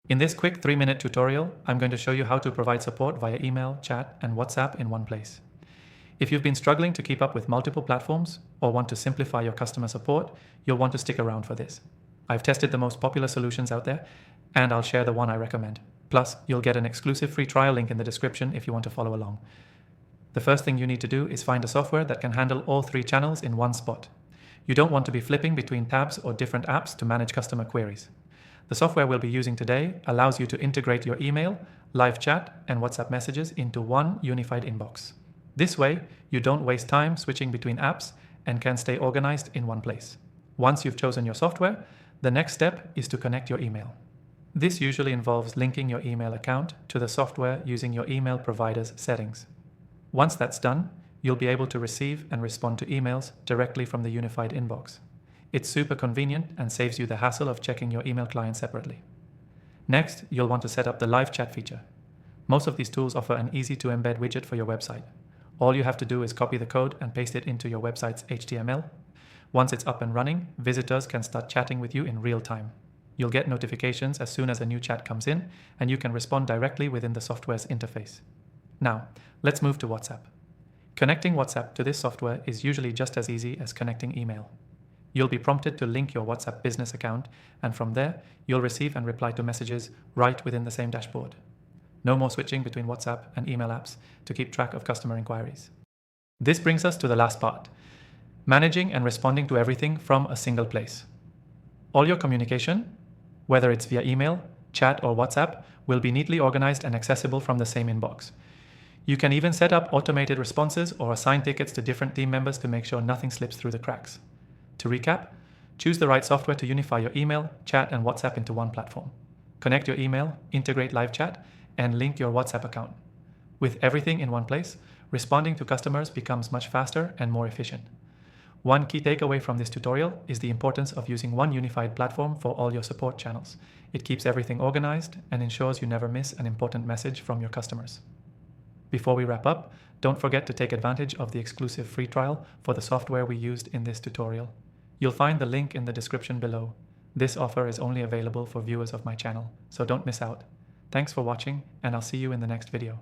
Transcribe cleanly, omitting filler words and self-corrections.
In this quick 3-minute tutorial, I'm going to show you how to provide support via email, chat, and WhatsApp in one place. If you've been struggling to keep up with multiple platforms or want to simplify your customer support, you'll want to stick around for this. I've tested the most popular solutions out there, and I'll share the one I recommend. Plus, you'll get an exclusive free trial link in the description if you want to follow along. The first thing you need to do is find a software that can handle all 3 channels in one spot. You don't want to be flipping between tabs or different apps to manage customer queries. The software we'll be using today allows you to integrate your email, live chat, and WhatsApp messages into one unified inbox. This way, you don't waste time switching between apps and can stay organized in one place. Once you've chosen your software, the next step is to connect your email. This usually involves linking your email account to the software using your email provider's settings. Once that's done, you'll be able to receive and respond to emails directly from the unified inbox. It's super convenient and saves you the hassle of checking your email client separately. Next, you'll want to set up the live chat feature. Most of these tools offer an easy-to-embed widget for your website. All you have to do is copy the code and paste it into your website's HTML. Once it's up and running, visitors can start chatting with you in real time. You'll get notifications as soon as a new chat comes in, and you can respond directly within the software's interface. Now, let's move to WhatsApp. Connecting WhatsApp to this software is usually just as easy as connecting email. You'll be prompted to link your WhatsApp business account, and from there, you'll receive and reply to messages right within the same dashboard. No more switching between WhatsApp and email apps to keep track of customer inquiries. This brings us to the last part: managing and responding to everything from a single place. All your communication, whether it's via email, chat, or WhatsApp, will be neatly organized and accessible from the same inbox. You can even set up automated responses or assign tickets to different team members to make sure nothing slips through the cracks. To recap, choose the right software to unify your email, chat, and WhatsApp into one platform. Connect your email, integrate live chat, and link your WhatsApp account. With everything in one place, responding to customers becomes much faster and more efficient. One key takeaway from this tutorial is the importance of using one unified platform for all your support channels. It keeps everything organized and ensures you never miss an important message from your customers. Before we wrap up, don't forget to take advantage of the exclusive free trial for the software we used in this tutorial. You'll find the link in the description below. This offer is only available for viewers of my channel, so don't miss out. Thanks for watching, and I'll see you in the next video.